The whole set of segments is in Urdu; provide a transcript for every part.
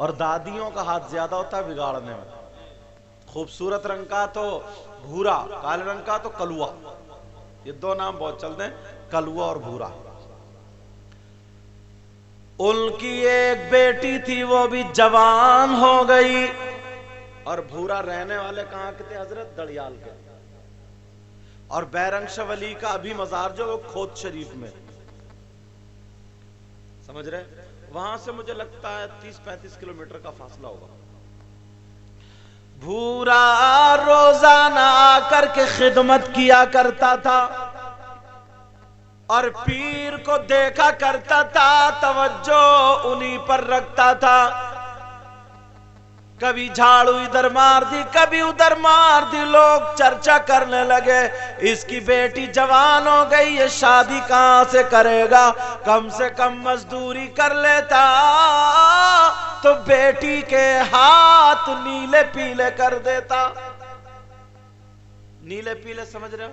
اور دادیوں کا ہاتھ زیادہ ہوتا ہے بگاڑنے میں. خوبصورت رنگ کا تو بھورا، کالے رنگ کا تو کلوا. یہ دو نام بہت چلتے ہیں، کلوا اور بھورا. ان کی ایک بیٹی تھی وہ بھی جوان ہو گئی. اور بھورا رہنے والے کہاں کے تھے حضرت؟ دڑیال کے. اور بیرنگ ولی کا ابھی مزار جو وہ کھوت شریف میں، سمجھ رہے؟ وہاں سے مجھے لگتا ہے 30-35 کلومیٹر کا فاصلہ ہوگا. بھورا روزانہ آ کر کے خدمت کیا کرتا تھا اور پیر کو دیکھا کرتا تھا، توجہ انہی پر رکھتا تھا. کبھی جھاڑو ادھر مار دی، کبھی ادھر مار دی. لوگ چرچا کرنے لگے اس کی بیٹی جوان ہو گئی، یہ شادی کہاں سے کرے گا؟ کم سے کم مزدوری کر لیتا تو بیٹی کے ہاتھ نیلے پیلے کر دیتا. نیلے پیلے سمجھ رہے ہو؟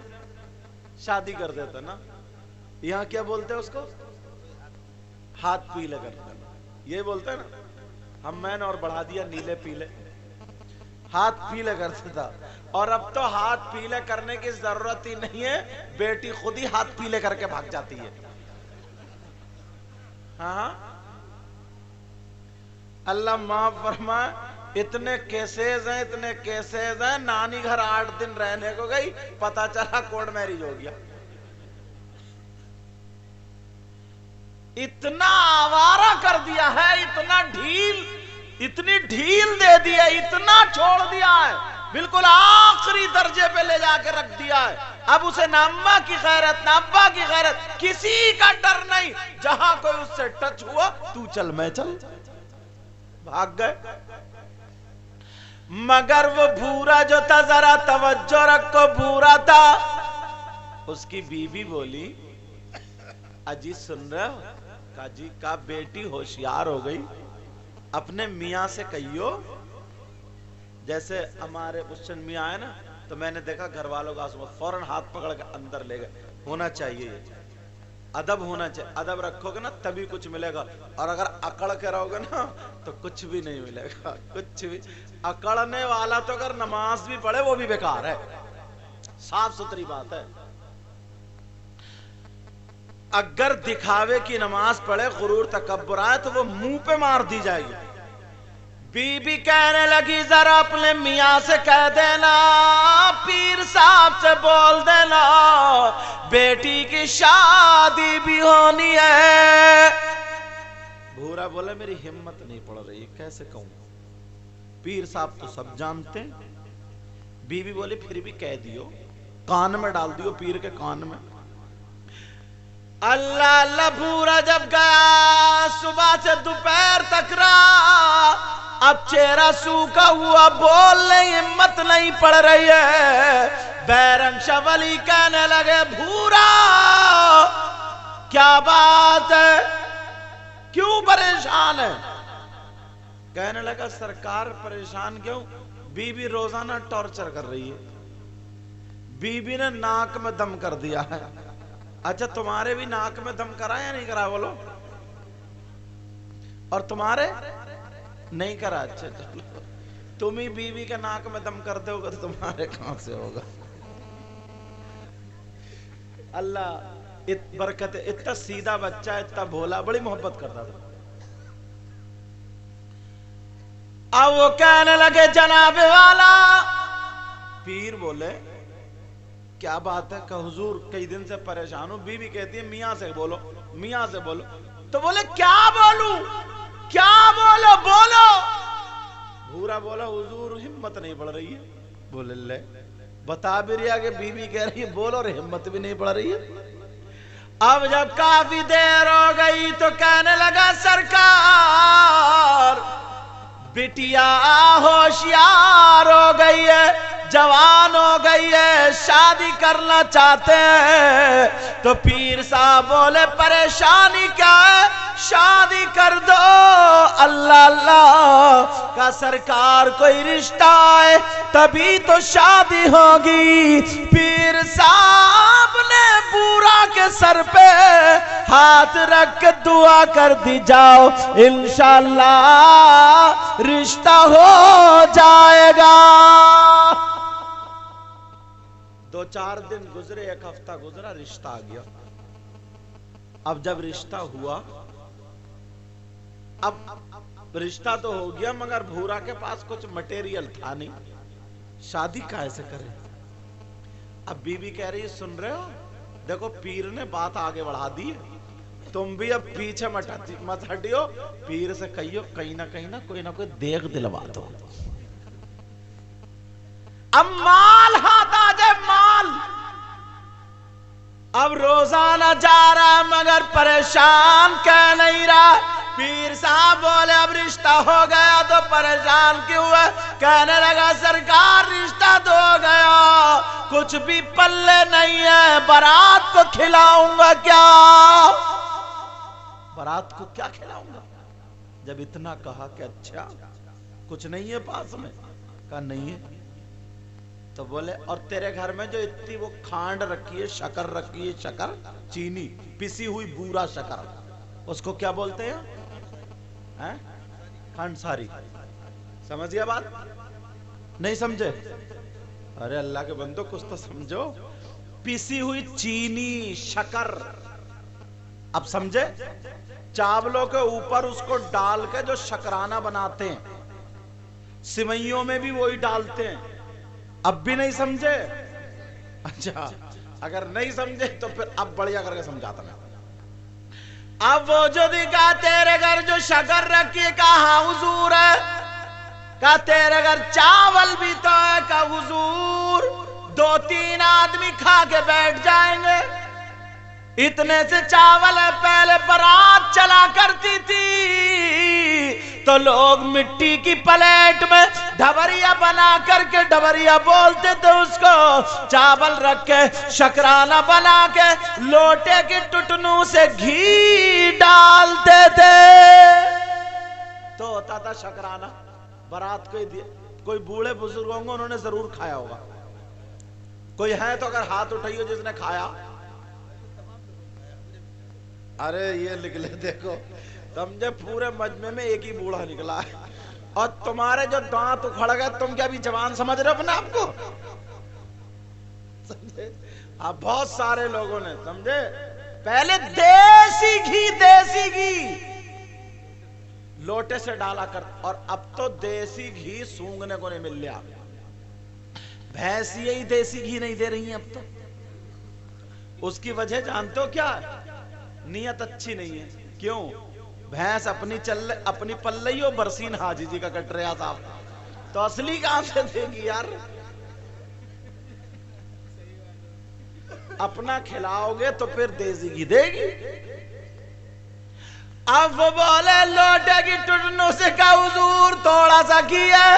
شادی کر دیتا نا. یہاں کیا بولتے ہیں اس کو؟ ہاتھ پیلے کرتا. یہ بولتے ہیں نا، ہم میں نے اور بڑھا دیا نیلے پیلے. ہاتھ پیلے کرتا تھا. اور اب تو ہاتھ پیلے کرنے کی ضرورت ہی نہیں ہے، بیٹی خود ہی ہاتھ پیلے کر کے بھاگ جاتی ہے. ہاں اللہ معاف فرمائے. اتنے کیسز ہیں. نانی گھر 8 دن رہنے کو گئی، پتا چلا کورٹ میرج ہو گیا. اتنا آوارہ کر دیا ہے، اتنی ڈھیل دے دی ہے، اتنا چھوڑ دیا ہے، بالکل آخری درجے پہ لے جا کے رکھ دیا ہے. اب اسے نہ اماں کی غیرت نہ ابا کی غیرت، کسی کا ڈر نہیں. جہاں کوئی اس سے ٹچ ہوا، تو چل میں چل، بھاگ گئے. مگر وہ بھورا جو تھا، ذرا توجہ رکھو، بھورا تھا. اس کی بیوی بولی اجی سن رہے ہو؟ کہا جی. کہا بیٹی ہوشیار ہو گئی، اپنے میاں سے کہیو. جیسے ہمارے مسلم میاں آئے نا، تو میں نے دیکھا گھر والوں کا فوراً ہاتھ پکڑ کے اندر لے گئے. ہونا چاہیے یہ ادب ہونا چاہیے. ادب رکھو گے نا تبھی کچھ ملے گا، اور اگر اکڑ کے رہو گے نا تو کچھ بھی نہیں ملے گا. کچھ بھی. اکڑنے والا تو اگر نماز بھی پڑھے وہ بھی بیکار ہے. صاف ستھری بات ہے. اگر دکھاوے کی نماز پڑھے، غرور تکبر آئے تو وہ منہ پہ مار دی جائے گی. بی بی کہنے لگی ذرا اپنے میاں سے کہہ دینا، پیر صاحب سے بول دینا بیٹی کی شادی بھی ہونی ہے. بھورا بولا میری ہمت نہیں پڑ رہی، کیسے کہوں؟ پیر صاحب تو سب جانتے ہیں. بی بی بولی پھر بھی کہہ دیو، کان میں ڈال دیو، پیر کے کان میں. اللہ اللہ. بھورا جب گیا صبح سے دوپہر تک رہا، اب چہرہ سوکھا ہوا، بولنے ہمت نہیں پڑ رہی ہے. بیرنگ شاہ ولی کہنے لگے بھورا کیا بات ہے، کیوں پریشان ہے؟ کہنے لگا سرکار پریشان کیوں؟ بی بی روزانہ ٹارچر کر رہی ہے. بی بی نے ناک میں دم کر دیا ہے. اچھا تمہارے بھی ناک میں دم کرا یا نہیں کرا بولو؟ اور تمہارے نہیں کرا؟ اچھا چلو، تم ہی بیوی کے ناک میں دم کر دو گے تو تمہارے کہاں سے ہوگا؟ اللہ برکت. اتنا سیدھا بچہ، اتنا بھولا، بڑی محبت کرتا تھا. اب وہ کہنے لگے جناب والا. پیر بولے کیا بات ہے؟ کہ حضور کئی دن سے پریشان ہوں. بیوی کہتی ہے میاں سے بولو، میاں سے بولو. تو بولے کیا بولوں، کیا بولو، بولو. بھورا بولا حضور ہمت نہیں پڑ رہی ہے. بولے لے بتا بھی رہا کہ بیوی کہہ رہی ہے بولو اور ہمت بھی نہیں پڑ رہی ہے. اب جب کافی دیر ہو گئی تو کہنے لگا سرکار بٹیا ہوشیار ہو گئی ہے، جوان ہو گئی ہے، شادی کرنا چاہتے ہیں. تو پیر صاحب بولے پریشانی کیا ہے، شادی کر دو. اللہ اللہ کا سرکار کوئی رشتہ ہے تبھی تو شادی ہوگی. پیر صاحب نے بورا کے سر پہ ہاتھ رکھ کے دعا کر دی، جاؤ انشاءاللہ رشتہ ہو جائے گا. 2-4 دن گزرے, 1 ہفتہ گزرا, رشتہ آ گیا. اب جب رشتہ ہوا, اب رشتہ تو ہو گیا مگر بھورا کے پاس کچھ مٹیریل تھا نہیں, شادی کیسے کرے. اب بیوی کہہ رہی ہے سن رہے ہو, دیکھو پیر نے بات آگے بڑھا دی, تم بھی اب پیچھے مت ہٹیو, پیر سے کہیو کہیں نہ کوئی دیکھ دلوا دو. اب مال ہاتھ آ جائے, مال اب روزانہ جا رہا ہے مگر پریشان کہہ نہیں رہا. پیر صاحب بولے اب رشتہ ہو گیا تو پریشان کیوں ہے؟ کہنے لگا سرکار رشتہ تو ہو گیا, کچھ بھی پلے نہیں ہے, بارات کو کھلاؤں گا کیا؟ بارات کو کیا کھلاؤں گا؟ جب اتنا کہا کہ اچھا کچھ نہیں ہے پاس میں, کہا نہیں ہے. تو بولے اور تیرے گھر میں جو اتنی وہ کھانڈ رکھی ہے, شکر رکھی ہے, شکر چینی پسی ہوئی بورا شکر, اس کو کیا بولتے ہیں؟ کھانڈ ساری. سمجھ گیا بات؟ نہیں سمجھے؟ ارے اللہ کے بندو کچھ تو سمجھو. پسی ہوئی چینی شکر, اب سمجھے؟ چاولوں کے اوپر اس کو ڈال کے جو شکرانہ بناتے ہیں, سوئیوں میں بھی وہی ڈالتے ہیں. اب بھی نہیں سمجھے؟ اچھا اگر نہیں سمجھے تو پھر اب بڑھیا کر کے سمجھاتا میں. اب وہ جو دکھا تیرے گھر جو شکر رکھی, کہا حضور ہے, کہا تیرے گھر چاول بھی تو ہے, کہا حضور 2-3 آدمی کھا کے بیٹھ جائیں گے, اتنے سے چاول ہے. پہلے بارات چلا کرتی تھی تو لوگ مٹی کی پلیٹ میں ڈھبریا بنا کر کے, ڈھبریا بولتے تھے اس کو, چاول رکھ کے شکرانہ بنا کے لوٹے کی ٹٹنوں سے گھی ڈالتے تھے تو ہوتا تھا شکرانہ. بارات کوئی بوڑھے بزرگ ہوں گے, انہوں نے ضرور کھایا ہوگا. کوئی ہے تو اگر ہاتھ اٹھائیو جس نے کھایا. ارے یہ نکلے دیکھو, سمجھے پورے مجمع میں ایک ہی بوڑھا نکلا ہے, اور تمہارے جو دانت اکھڑ گئے, تم کیا بھی جوان سمجھ رہے ہو اپنے آپ کو؟ سمجھے؟ اب بہت سارے لوگوں نے سمجھے پہلے دیسی گھی لوٹے سے ڈالا کر, اور اب تو دیسی گھی سونگنے کو نہیں مل لیا. بھینس یہی دیسی گھی نہیں دے رہی ہیں اب تو. اس کی وجہ جانتے ہو کیا ہے؟ نیت اچھی نہیں ہے. کیوں؟ بھینس اپنی پلئیوں برسین حاجی جی کا کٹ رہا صاحب, تو اصلی کہاں سے دے گی یار؟ اپنا کھلاؤ گے تو پھر دیسی گھی دے گی. اب وہ بولے لوٹے کی ٹٹنوں سے, کہا حضور تھوڑا سا گھی ہے,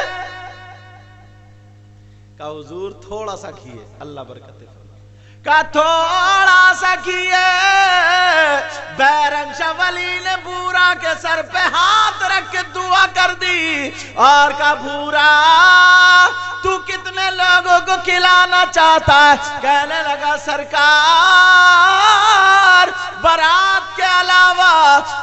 کہا حضور تھوڑا سا گھی ہے, اللہ برکت ہے, کہا تھوڑا سا گھی ہے. بیرنگ شاہ ولی نے بورا کے سر پہ ہاتھ رکھ کے دعا کر دی اور کہا بورا تو کتنے لوگوں کو کھلانا چاہتا ہے؟ کہنے لگا سرکار بارات کے علاوہ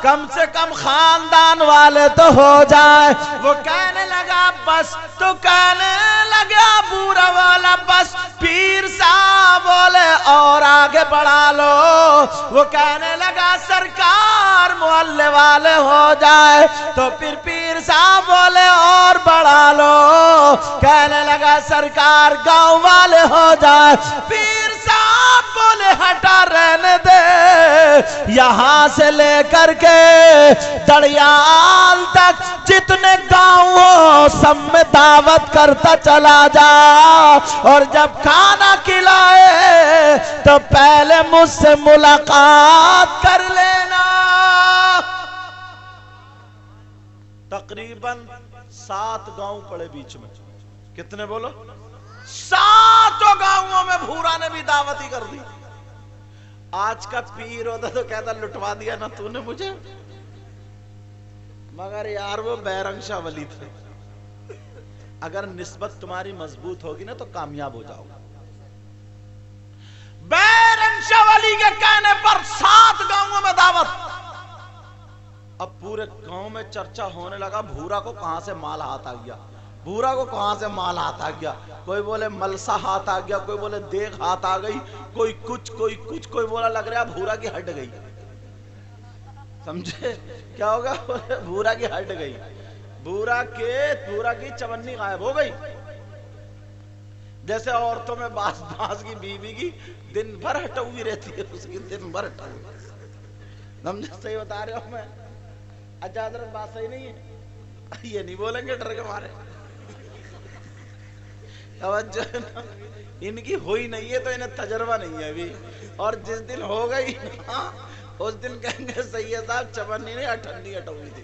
کم سے کم خاندان والے تو ہو جائے. وہ کہنے لگا بس, تو کہنے لگا بورا والا بس. پیر صاحب بولے اور آگے بڑھا لو. وہ کہنے لگا سرکار محلے والے ہو جائے, تو پھر پیر صاحب بولے اور بڑھا لو. کہنے لگا سرکار گاؤں والے ہو جائے. پیر صاحب بولے ہٹا رہنے دے, یہاں سے لے کر کے دڑیال تک جتنے گاؤں ہو سب میں دعوت کرتا چلا جا, اور جب کھانا کھلائے تو پہلے مجھ سے ملاقات کر لینا. تقریباً 7 گاؤں پڑے بیچ میں. کتنے بولو؟ 7 گاؤں میں بھورا نے بھی دعوت ہی کر دی. آج کا پیر ہوتا تو کہتا لٹوا دیا نا تو نے مجھے, مگر یار وہ بیرنگ شاہ ولی تھے. اگر نسبت تمہاری مضبوط ہوگی نا تو کامیاب ہو جاؤ گا. بیرنگ شاہ ولی کے کہنے پر 7 گاؤں میں دعوت. اب پورے گاؤں میں چرچا ہونے لگا بھورا کو کہاں سے مال ہاتھ آ گیا، بھورا کو کہاں سے مال ہاتھ آ گیا، کوئی بولے ملسا ہاتھ آ گیا، کوئی بولے دیکھ ہاتھ آ گئی، کوئی کچھ کوئی بولا لگ رہا بھورا کی ہٹ گئی. سمجھے کیا ہوگا؟ بھورا کی ہٹ گئی، بھورا کی چمنی غائب ہو گئی. جیسے عورتوں میں باز کی بیوی کی دن بھر ہٹا ہوئی رہتی ہے، اس کی دن بھر ہٹا ہوئی. سمجھے صحیح بتا رہے ہو میں؟ اچھا حضرت بات صحیح نہیں ہے؟ یہ نہیں بولیں گے ڈر کے مارے. توجہ ہے نا، ان کی ہوئی نہیں ہے تو انہیں تجربہ نہیں ہے ابھی، اور جس دن ہو گئی نا اس دن کہیں گے سید صاحب چمنی نہیں اٹھنی ہٹا ہوئی تھی.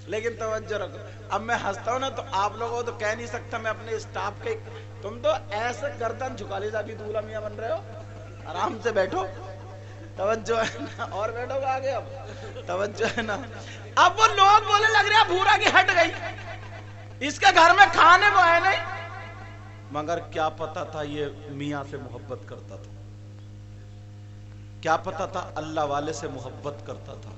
لیکن توجہ رکھو، اب میں ہنستا ہوں نا تو آپ لوگوں کو تو کہہ نہیں سکتا میں اپنے اسٹاف کے، تم تو ایسے گردن جھکا لی ابھی دولہا میاں بن رہے ہو، آرام سے بیٹھو. توجہ ہے نا، اور بیٹھو گے آگے. اب توجہ ہے نا، اب وہ لوگ بولے لگ رہے بھورا کی ہٹ گئی، اس کے گھر میں کھانے کو ہے نہیں. مگر کیا پتا تھا یہ میاں سے محبت کرتا تھا، کیا پتا تھا اللہ والے سے محبت کرتا تھا،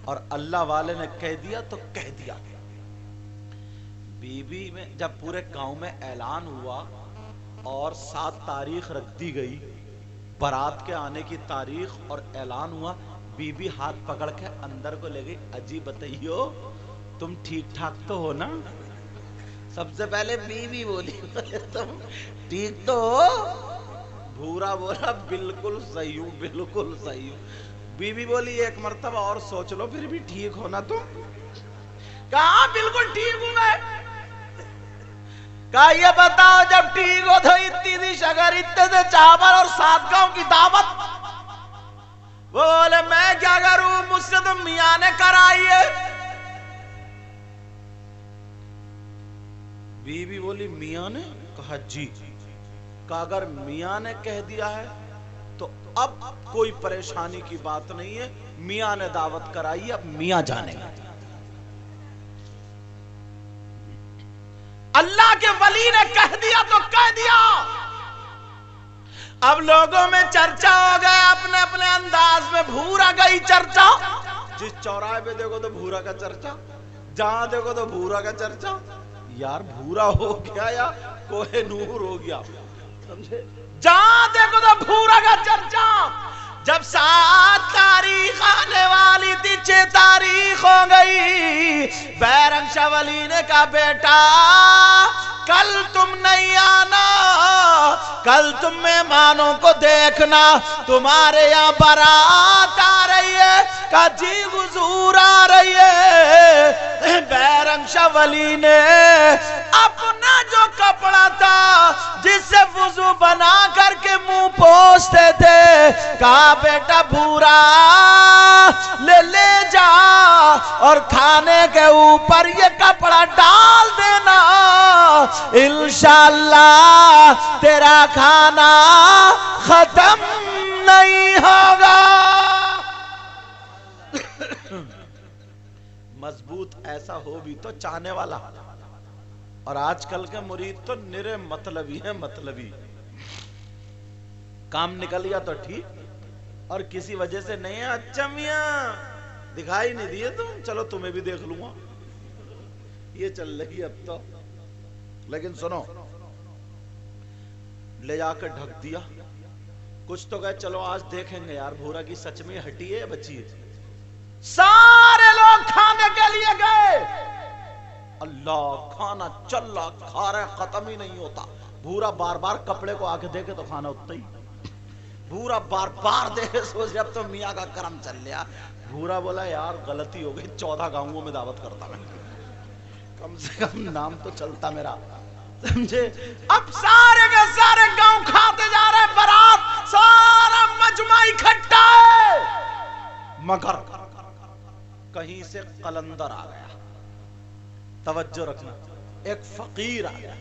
اور اللہ والے نے کہہ دیا تو کہہ دیا. بی بی میں جب پورے گاؤں میں اعلان ہوا اور 7 تاریخ رکھ دی گئی بارات کے آنے کی تاریخ، اور اعلان ہوا، بی بی ہاتھ پکڑ کے اندر کو لے گئی. اجی بتائیو تم ٹھیک ٹھاک تو ہو نا؟ سب سے پہلے بی بی بولی تم ٹھیک تو ہو؟ بھورا بولا بالکل صحیح ہوں، بالکل صحیح ہوں. بی بی بولی ایک مرتبہ اور سوچ لو پھر بھی ٹھیک ہونا تم؟ کہا بالکل ٹھیک ہوں میں. کہا یہ بتاؤ جب ٹھیک ہو تو اتنی سی شگر، اتنے سے چاول اور 7 گاؤں کی دعوت. وہ بولے میں کیا کروں، مجھ سے تو میاں نے کرائی ہے. بی بی بولی میاں نے؟ کہا جی. کہا اگر میاں نے کہہ دیا ہے تو اب کوئی پریشانی کی بات نہیں ہے، میاں نے دعوت کرائی، اب میاں جانے گا. اللہ کے ولی نے کہہ دیا تو کہہ دیا. اب لوگوں میں چرچا ہو گیا اپنے اپنے انداز میں. بھورا گئی چرچا، جس چوراہے پہ دیکھو تو بھورا کا چرچا، جہاں دیکھو تو بھورا کا چرچا. یار بھورا ہو گیا یا کوہ نور ہو گیا، سمجھے؟ جہاں دیکھو تو بھورا کا چرچا. جب 7 تاریخ آنے والی تھی، 6 تاریخ ہو گئی. بیرنگ شاہ ولی نے کہا بیٹا کل تم نہیں آنا، کل تم مہمانوں کو دیکھنا، تمہارے یہاں بارات آ رہی ہے. کہا جی حضور آ رہی ہے. بیرنگ شاہ ولی نے اپنا جو کپڑا تھا جس سے وضو بنا کر کے منہ پوچھتے تھے، کہا بیٹا بھورا لے جا اور کھانے کے اوپر یہ کپڑا ڈال دینا، انشاءاللہ تیرا کھانا ختم نہیں ہوگا. مضبوط ایسا ہو بھی تو چاہنے والا. اور آج کل کے مرید تو نرے مطلبی ہیں، مطلبی. کام نکل گیا تو ٹھیک، اور کسی وجہ سے نہیں ہے. اچھا میاں دکھائی نہیں دیے تم، چلو تمہیں بھی دیکھ لوں گا. یہ چل رہی اب تو. لیکن سنو، لے جا کر ڈھک دیا. کچھ تو گئے چلو آج دیکھیں گے یار بھورا کی سچ میں ہٹی ہے یا بچی ہے. سارے لوگ کھانے کے لیے گئے. اللہ کھانا چل رہا، کھا رہے، ختم ہی نہیں ہوتا. بھورا بار بار کپڑے کو آگے دیکھے تو کھانا اتنا ہی. بھورا بار بار دیکھے سوچ اب تو میاں کا کرم چل لیا. بھورا بولا یار غلطی ہو گئی، 14 گاؤں میں دعوت کرتا میں، کم سے کم نام تو چلتا میرا. سمجھے؟ اب سارے کے سارے گاؤں کھاتے جا رہے، برات سارا مجمع اکٹھا ہے. مگر کہیں سے قلندر آ گیا. توجہ رکھنا، ایک فقیر آ گیا.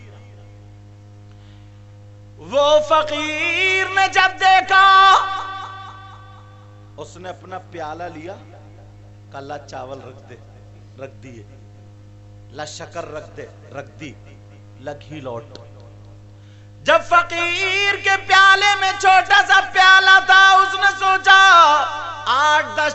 وہ فقیر نے جب دیکھا، اس نے اپنا پیالہ لیا، کلا چاول رکھ دے، رکھ دیے. لا شکر رکھ دے، رکھ دی. لگھی لوٹ. جب فقیر کے پیالے میں چھوٹا سا پیالہ تھا، اس نے سوچا 8-10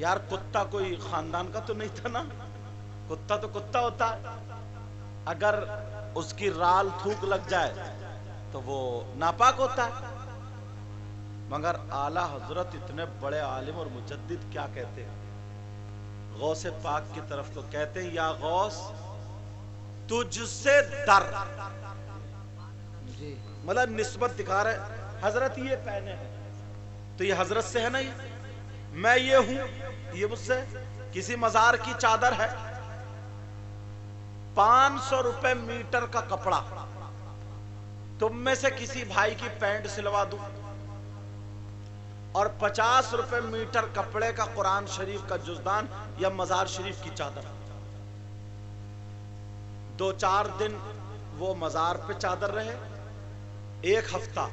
یار کتا کوئی خاندان کا تو نہیں تھا نا، کتا تو کتا ہوتا ہے، اگر اس کی رال تھوک لگ جائے تو وہ ناپاک ہوتا ہے۔ مگر اعلی حضرت اتنے بڑے عالم اور مجدد کیا کہتے ہیں غوث پاک کی طرف؟ تو کہتے ہیں یا غوث تجھ سے در، جی مطلب نسبت دکھا رہے حضرت یہ پہنے ہیں تو یہ حضرت سے ہے نا، یہ میں یہ ہوں یہ مجھ سے، کسی مزار کی چادر ہے 500 روپے میٹر کا کپڑا، تم میں سے کسی بھائی کی پینٹ سلوا دوں اور 50 روپے میٹر کپڑے کا قرآن شریف کا جزدان یا مزار شریف کی چادر، 2-4 دن وہ مزار پہ چادر رہے، 1 ہفتہ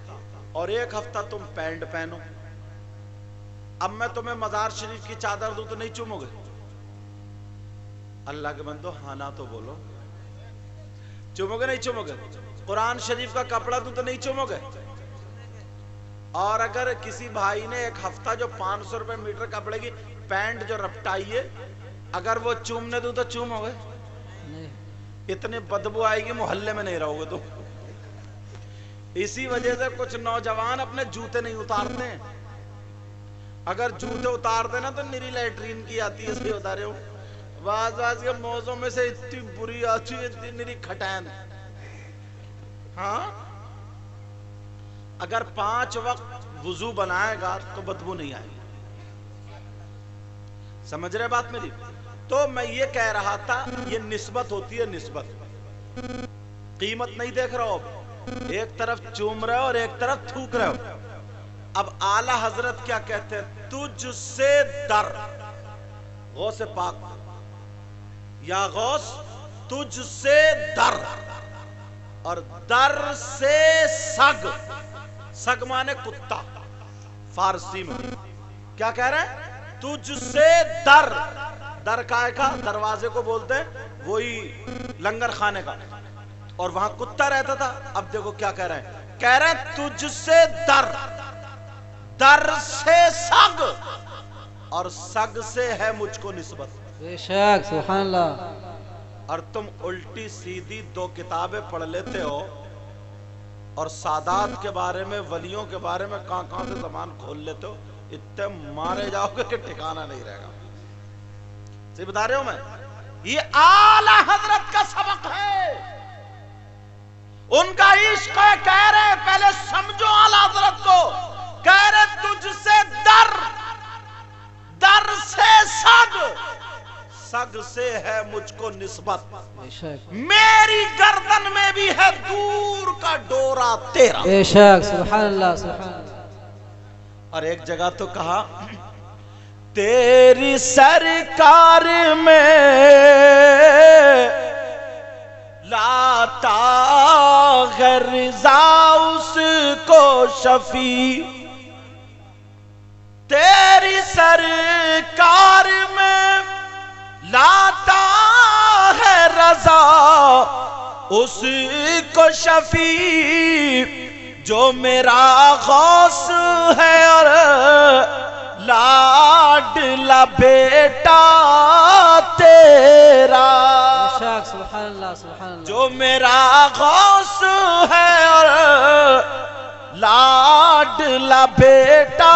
اور 1 ہفتہ تم پینٹ پہنو، اب میں تمہیں مزار شریف کی چادر دوں تو نہیں چومو گے؟ اللہ کے بندو ہاں نہ تو بولو، چومو گے نہیں چومو گے؟ قرآن شریف کا کپڑا دوں تو نہیں چومو گے؟ اور اگر کسی بھائی نے 1 ہفتہ جو 500 روپے میٹر کپڑے کی پینٹ جو رپٹائی ہے اگر وہ چومنے دوں تو چومو گے؟ نہیں اتنی بدبو آئے گی محلے میں نہیں رہو گے تو۔ اسی وجہ سے کچھ نوجوان اپنے جوتے نہیں اتارتے ہیں، اگر جوتے اتار دینا تو نری لیٹرین کی آتی ہے، اسے اتارے ہو بعض کے موزوں میں سے اتنی بری آتی ہے، اتنی نری کھٹین۔ ہاں اگر 5 وقت وضو بنائے گا تو بدبو نہیں آئے گی، سمجھ رہے بات میری؟ تو میں یہ کہہ رہا تھا یہ نسبت ہوتی ہے، نسبت، قیمت نہیں دیکھ رہا ہو، ایک طرف چوم رہے ہو اور ایک طرف تھوک رہے ہو۔ اب اعلی حضرت کیا کہتے ہیں؟ تجھ سے در، غوث پاک یا غوث تجھ سے در، اور در سے سگ، سگ مانے کتا فارسی میں، کیا کہہ رہے ہیں؟ تجھ سے در، در کائے کا دروازے کو بولتے ہیں وہی لنگر خانے کا، اور وہاں کتا رہتا تھا۔ اب دیکھو کیا کہہ رہے ہیں، کہہ رہے ہیں تجھ سے در، در سے سگ، اور سگ سے ہے مجھ کو نسبت۔ بے شک سبحان اللہ۔ اور تم الٹی سیدھی 2 کتابیں پڑھ لیتے ہو اور سادات کے بارے میں، ولیوں کے بارے میں کہاں سے زبان کھول لیتے ہو، اتنے مارے جاؤ گے کہ ٹھکانہ نہیں رہے گا۔ صحیح بتا رہے ہو میں؟ یہ اعلی حضرت کا سبق ہے، ان کا عشق ہے۔ کہہ رہے پہلے سمجھو اعلی حضرت کو، کہہ رہے تجھ سے در، در سے سگ، سگ سے ہے مجھ کو نسبت، بے شک میری گردن میں بھی ہے دور کا ڈورا تیرا۔ بے شک سبحان اللہ سبحان اللہ۔ اور ایک جگہ تو کہا تیری سرکار میں لاتا ہے رضا اس کو شفیع، تیری سرکار میں لاتا ہے رضا اس کو شفیع، جو میرا غوث ہے اور لاڈلا بیٹا تیرا، بے شک سبحان اللہ سبحان اللہ۔ جو میرا غوث ہے اور لاڈلا بیٹا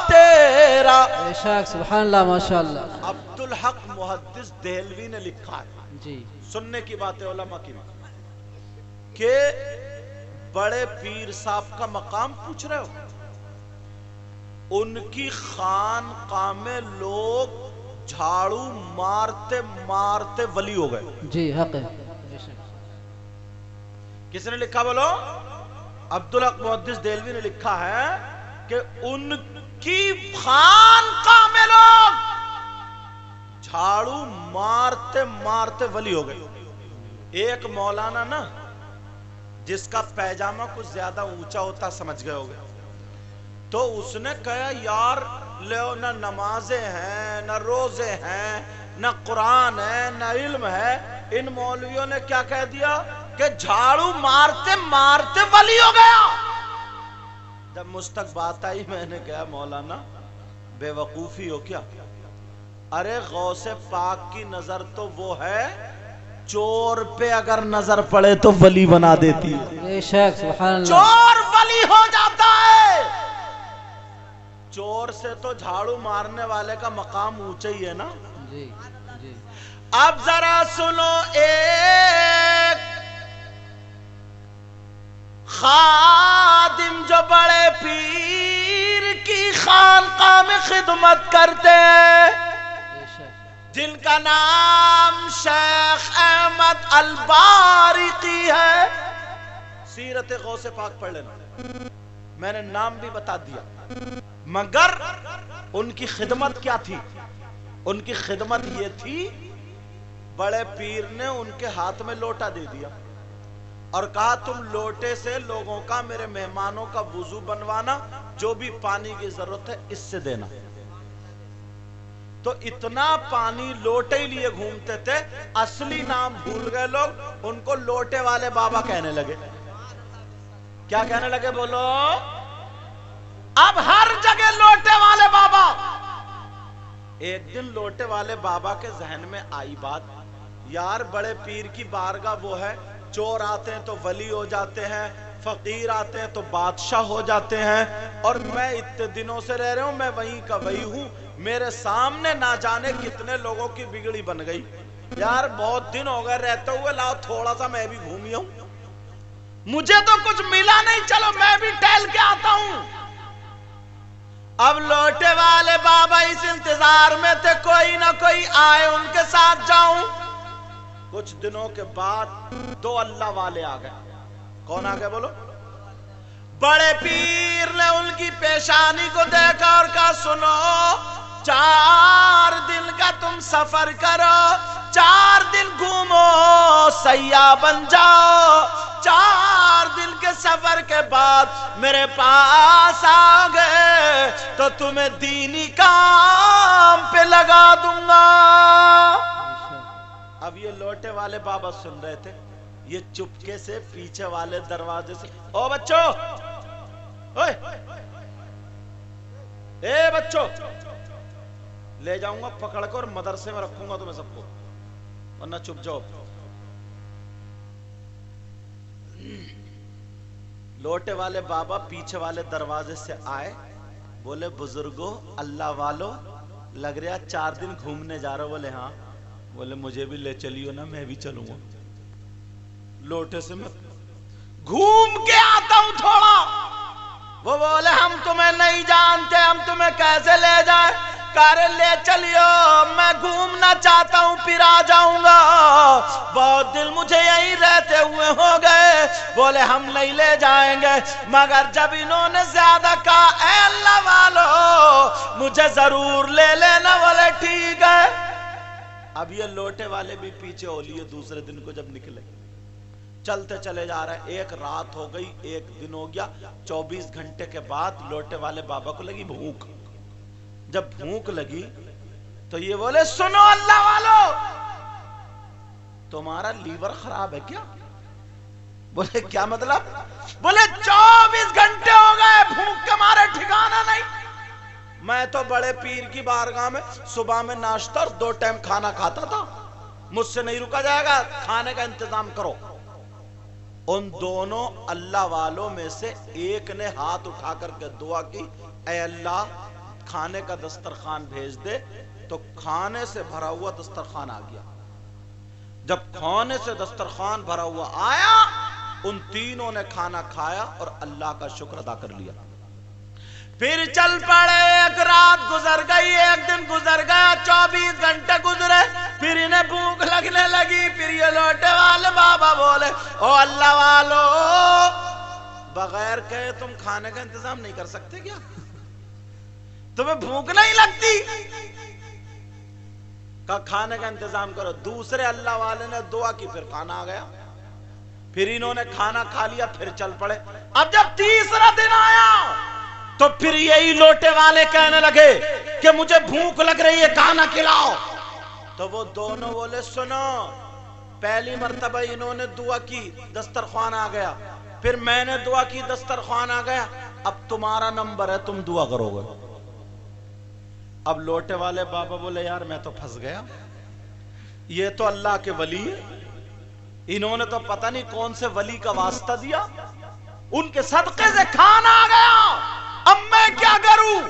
تیرا۔ بے شک سبحان اللہ ماشاء اللہ۔ عبدالحق محدث دہلوی نے لکھا ہے، جی سننے کی بات ہے علماء کی، کہ بڑے پیر صاحب کا مقام پوچھ رہے ہو، ان کی خانقاہ میں لوگ جھاڑو مارتے مارتے ولی ہو گئے۔ جی حق ہے، بے شک۔ کس نے لکھا بولو؟ عبدالحق محدث دہلوی نے لکھا ہے کہ ان کی خانقاہ میں لوگ جھاڑو مارتے مارتے ولی ہو گئے۔ ایک مولانا نا جس کا پیجامہ کچھ زیادہ اونچا ہوتا، سمجھ گئے ہوگے، تو اس نے کہا یار لو، نہ نمازیں ہیں نہ روزے ہیں نہ قرآن ہے نہ علم ہے، ان مولویوں نے کیا کہہ دیا کہ جھاڑو مارتے مارتے ولی ہو گیا۔ جب مجھ تک بات آئی میں نے کہا مولانا بے وقوفی ہو کیا، ارے غوث پاک کی نظر تو وہ ہے چور پہ اگر نظر پڑے تو ولی بنا دیتی ہے. بے شک سبحان اللہ. چور ولی ہو جاتا ہے. چور سے تو جھاڑو مارنے والے کا مقام اونچا ہی ہے نا. جی جی. اب ذرا سنو ایک خادم جو بڑے پیر کی خانقاہ میں خدمت کرتے ہیں بے شک. جن کا نام شیخ احمد البارقی ہے. سیرت غوث پاک پڑھ لینا, میں نے نام بھی بتا دیا. مگر ان کی خدمت کیا تھی؟ ان کی خدمت یہ تھی, بڑے پیر نے ان کے ہاتھ میں لوٹا دے دیا اور کہا تم لوٹے سے لوگوں کا, میرے مہمانوں کا وضو بنوانا, جو بھی پانی کی ضرورت ہے اس سے دینا. تو اتنا پانی لوٹے ہی لیے گھومتے تھے, اصلی نام بھول گئے لوگ, ان کو لوٹے والے بابا کہنے لگے. کیا کہنے لگے بولو؟ اب ہر جگہ لوٹے والے بابا. ایک دن لوٹے والے بابا کے ذہن میں آئی بات, یار بڑے پیر کی بارگاہ وہ ہے, چور آتے ہیں تو ولی ہو جاتے ہیں, فقیر آتے ہیں تو بادشاہ ہو جاتے ہیں, اور میں اتنے دنوں سے رہ رہا ہوں, میں وہیں کا وہی ہوں, میرے سامنے نہ جانے کتنے لوگوں کی بگڑی بن گئی. یار بہت دن ہو گئے رہتے ہوئے, لاؤ تھوڑا سا میں بھی گھومی ہوں, مجھے تو کچھ ملا نہیں, چلو میں بھی ٹہل کے آتا ہوں. اب لوٹے والے بابا اس انتظار میں تھے کوئی نہ کوئی آئے ان کے ساتھ جاؤں. کچھ دنوں کے بعد دو اللہ والے آ گئے. کون آ گئے بولو؟ بڑے پیر نے ان کی پیشانی کو دیکھا اور کہا سنو, 4 دن کا تم سفر کرو, 4 دن گھومو, سیاح بن جاؤ, 4 دن کے سفر کے بعد میرے پاس آ گئے تو تمہیں دینی کام پہ لگا دوں گا. اب یہ لوٹے والے بابا سن رہے تھے, یہ چپکے سے پیچھے والے دروازے سے, او بچوں, اوئے اے بچوں, لے جاؤں گا پکڑ کر مدرسے میں رکھوں گا تمہیں سب کو, ورنہ چپ جاؤ. لوٹے والے بابا پیچھے والے دروازے سے آئے, بولے بزرگوں اللہ والو, لگ رہا 4 دن گھومنے جا رہا ہو. بولے ہاں. بولے مجھے بھی لے چلیو نا, میں بھی چلوں گا. لوٹے سے میں گھوم کے آتا ہوں تھوڑا. وہ بولے ہم تمہیں نہیں جانتے, ہم تمہیں کیسے لے جائیں؟ کارے لے چلیو, میں گھومنا چاہتا ہوں, پھر آ جاؤں گا, بہت دل مجھے یہیں رہتے ہوئے ہو گئے. بولے ہم نہیں لے جائیں گے, مگر جب انہوں نے زیادہ کہا اے اللہ والو مجھے ضرور لے لینا. بولے ٹھیک ہے. اب یہ لوٹے والے بھی پیچھے ہو لیے. دوسرے دن کو جب نکلے, چلتے چلے جا رہے, ایک رات ہو گئی, ایک دن ہو گیا, 24 گھنٹے کے بعد لوٹے والے بابا کو لگی بھوک. جب بھوک لگی تو یہ بولے سنو اللہ والو, تمہارا لیور خراب ہے کیا؟ بولے کیا مطلب؟ بولے 24 گھنٹے ہو گئے, بھوک کے مارے ٹھکانا نہیں. میں تو بڑے پیر کی بارگاہ میں صبح میں ناشتہ اور 2 ٹائم کھانا کھاتا تھا, مجھ سے نہیں رکا جائے گا, کھانے کا انتظام کرو. ان دونوں اللہ والوں میں سے ایک نے ہاتھ اٹھا کر کے دعا کی, اے اللہ کھانے کا دسترخوان بھیج دے. تو کھانے سے بھرا ہوا دسترخوان آ گیا. جب کھانے سے دسترخوان بھرا ہوا آیا, ان تینوں نے کھانا کھایا اور اللہ کا شکر ادا کر لیا. پھر چل پڑے. ایک رات گزر گئی, ایک دن گزر گیا, 24 گھنٹے گزرے, پھر انہیں بھوک لگنے لگی. پھر یہ لوٹے والے بابا بولے او اللہ والو, بغیر کہے تم کھانے کا انتظام نہیں کر سکتے کیا؟ تمہیں بھوک نہیں لگتی؟ کہا کھانے کا انتظام کرو. دوسرے اللہ والے نے دعا کی, پھر کھانا آ گیا. پھر انہوں نے کھانا کھا لیا, پھر چل پڑے. اب جب تیسرا دن آیا تو پھر یہی لوٹے والے کہنے لگے کہ مجھے بھوک لگ رہی ہے, کھانا کھلاؤ. تو وہ دونوں بولے سنو, پہلی مرتبہ انہوں نے دعا کی, دسترخوان آ گیا, پھر میں نے دعا کی, دسترخوان آ گیا, اب تمہارا نمبر ہے, تم دعا کرو گے. اب لوٹے والے بابا بولے یار میں تو پھنس گیا، یہ تو اللہ کے ولی ہے، انہوں نے تو پتہ نہیں کون سے ولی کا واسطہ دیا، ان کے صدقے سے کھانا آ گیا، اب میں کیا کروں؟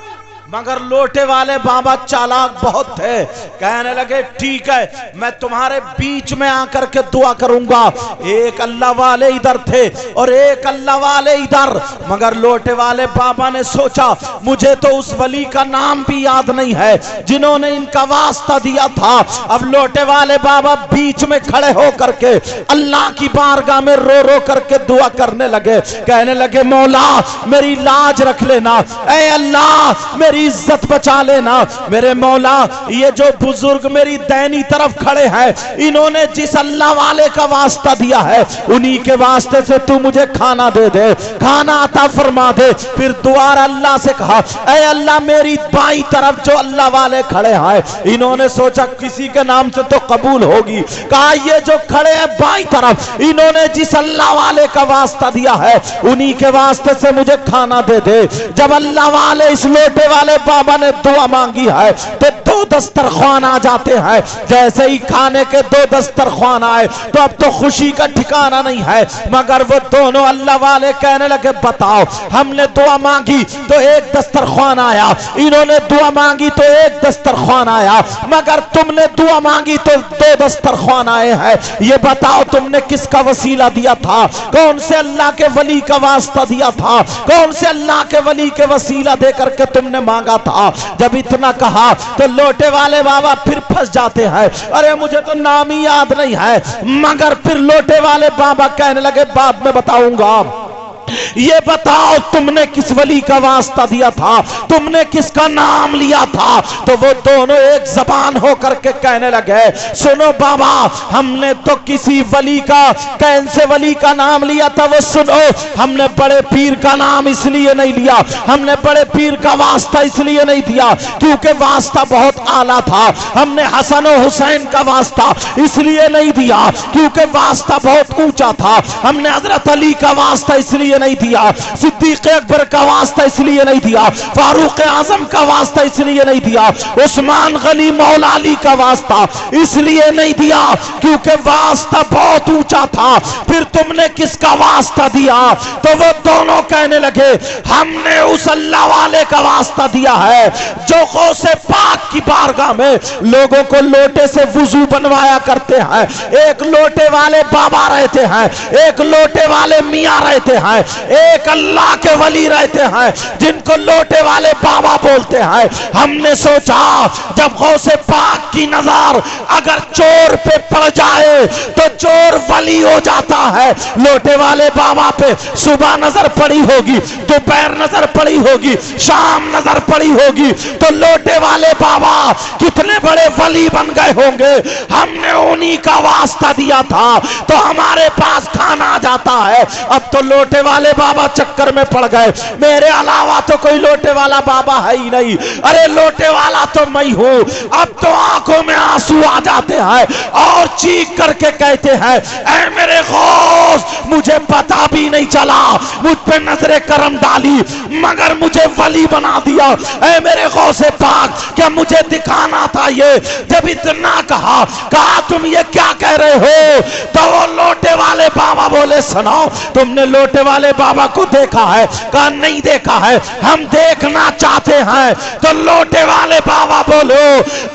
مگر لوٹے والے بابا چالاک بہت تھے، کہنے لگے ٹھیک ہے میں تمہارے بیچ میں آ کر کے دعا کروں گا۔ ایک اللہ والے ادھر تھے اور ایک اللہ والے ادھر، مگر لوٹے والے بابا نے سوچا مجھے تو اس ولی کا نام بھی یاد نہیں ہے جنہوں نے ان کا واسطہ دیا تھا۔ اب لوٹے والے بابا بیچ میں کھڑے ہو کر کے اللہ کی بارگاہ میں رو رو کر کے دعا کرنے لگے، کہنے لگے مولا میری لاج رکھ لینا، اے اللہ میری عزت بچا لینا، میرے مولا یہ جو بزرگ میری دینی طرف کھڑے ہیں انہوں نے جس اللہ والے کا واسطہ دیا ہے انہی کے واسطے سے تو مجھے کھانا دے دے، کھانا عطا فرما دے۔ پھر دوبارہ اللہ سے کہا اے اللہ میری بائیں طرف جو اللہ والے کھڑے ہیں، انہوں نے سوچا کسی کے نام سے تو قبول ہوگی، کہا یہ جو کھڑے ہیں بائیں طرف انہوں نے جس اللہ والے کا واسطہ دیا ہے انہی کے واسطے سے مجھے کھانا دے دے۔ جب اللہ والے اس لوٹے والے بابا نے دعا مانگی ہے تو دو دسترخوان آ جاتے ہیں، جیسے ہی کھانے کے دو دسترخوان آئے تو اب تو خوشی کا ٹھکانہ نہیں ہے، مگر وہ دونوں اللہ والے کہنے لگے بتاؤ ہم نے دعا مانگی تو ایک دسترخوان آیا، انہوں نے دعا مانگی تو ایک دسترخوان آیا، مگر تم نے دعا مانگی تو دو دسترخوان آئے ہیں، یہ بتاؤ تم نے کس کا وسیلہ دیا تھا، کون سے اللہ کے ولی کا واسطہ دیا تھا، کون سے اللہ کے ولی کے وسیلہ دے کر کے تم نے مانگا تھا؟ جب اتنا کہا تو لوٹے والے بابا پھر پھنس جاتے ہیں، ارے مجھے تو نام ہی یاد نہیں ہے، مگر پھر لوٹے والے بابا کہنے لگے بعد میں بتاؤں گا، یہ بتاؤ تم نے کس ولی کا واسطہ دیا تھا، تم نے کس کا نام لیا تھا؟ تو وہ دونوں ایک زبان ہو کر کے کہنے لگے سنو بابا ہم نے تو کسی ولی کا کیسے ولی کا نام لیا تھا، وہ سنو ہم نے بڑے پیر کا نام اس لیے نہیں لیا، ہم نے بڑے پیر کا واسطہ اس لیے نہیں دیا کیونکہ واسطہ بہت اعلیٰ تھا، ہم نے حسن و حسین کا واسطہ اس لیے نہیں دیا کیونکہ واسطہ بہت اونچا تھا، ہم نے حضرت علی کا واسطہ اس لیے نہیں دیا، صدیق اکبر کا واسطہ اس لیے نہیں دیا، فاروق اعظم کا واسطہ اس لیے نہیں دیا، عثمان غنی مولا علی کا واسطہ اس لیے نہیں دیا کیونکہ واسطہ بہت اونچا تھا۔ پھر تم نے کس کا واسطہ دیا؟ تو وہ دونوں کہنے لگے ہم نے اس اللہ والے کا واسطہ دیا ہے جو غوث پاک کی بارگاہ میں لوگوں کو لوٹے سے وضو بنوایا کرتے ہیں، ایک لوٹے والے بابا رہتے ہیں، ایک لوٹے والے میاں رہتے ہیں، ایک اللہ کے ولی رہتے ہیں جن کو لوٹے والے بابا بولتے ہیں۔ ہم نے سوچا جب غوث پاک کی نظر اگر چور پہ پڑ جائے تو چور ولی ہو جاتا ہے، لوٹے والے بابا پہ صبح نظر پڑی ہوگی، دوپہر نظر پڑی ہوگی، شام نظر پڑی ہوگی تو لوٹے والے بابا کتنے بڑے ولی بن گئے ہوں گے۔ ہم نے انہی کا واسطہ دیا تھا تو ہمارے پاس کھانا آ جاتا ہے۔ اب تو لوٹے والے بابا چکر میں پڑ گئے، میرے علاوہ تو کوئی لوٹے والا بابا ہے ہی نہیں، ارے لوٹے والا تو میں ہوں۔ اب تو آنکھوں میں آنسو آ جاتے ہیں اور چیخ کر کے کہتے ہیں اے میرے غوث مجھے پتا بھی نہیں چلا، مجھ پہ نظر کرم ڈالی مگر مجھے ولی بنا دیا، اے میرے غوث پاک کیا مجھے دکھانا تھا یہ؟ جب اتنا کہا تم یہ کیا کہہ رہے ہو تو وہ لوٹے والے بابا بولے سنو تم نے لوٹے والے بابا کو دیکھا ہے؟ کہا نہیں دیکھا ہے، ہم دیکھنا چاہتے ہیں۔ تو لوٹے والے بابا بولو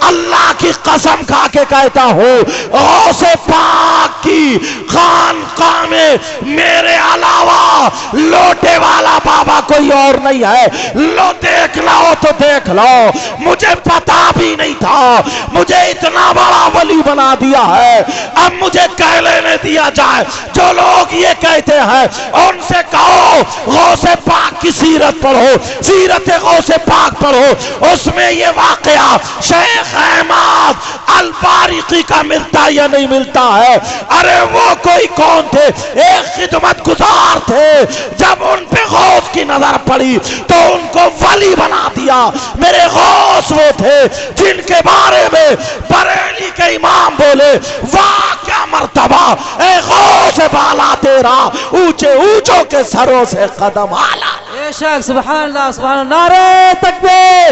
اللہ کی قسم کھا کے کہتا ہوں غوث پاک کی خانقاہ میں میرے علاوہ لوٹے والا بابا کوئی اور نہیں ہے، لو دیکھ لو تو دیکھ لو، مجھے پتا بھی نہیں تھا، مجھے اتنا بڑا ولی بنا دیا ہے۔ اب مجھے کہہ لینے دیا جائے جو لوگ یہ کہتے ہیں ان سے کہو غوث پاک کی سیرت پڑھو، سیرت غوث پاک پڑھو، اس میں یہ واقعہ شیخ احمد البارقی کا ملتا یا نہیں ملتا ہے؟ ارے وہ کوئی کون تھے؟ ایک خدمت گزار تھے، جب ان پہ غوث کی نظر پڑی تو ان کو ولی بنا دیا۔ میرے غوث وہ تھے جن کے بارے میں بریلی کے امام بولے واہ کیا مرتبہ اے غوث بالا تیرا، اونچے اونچوں کے سروں سے قدم آلا۔ بے شک سبحان اللہ سبحان اللہ، نعرہ تکبیر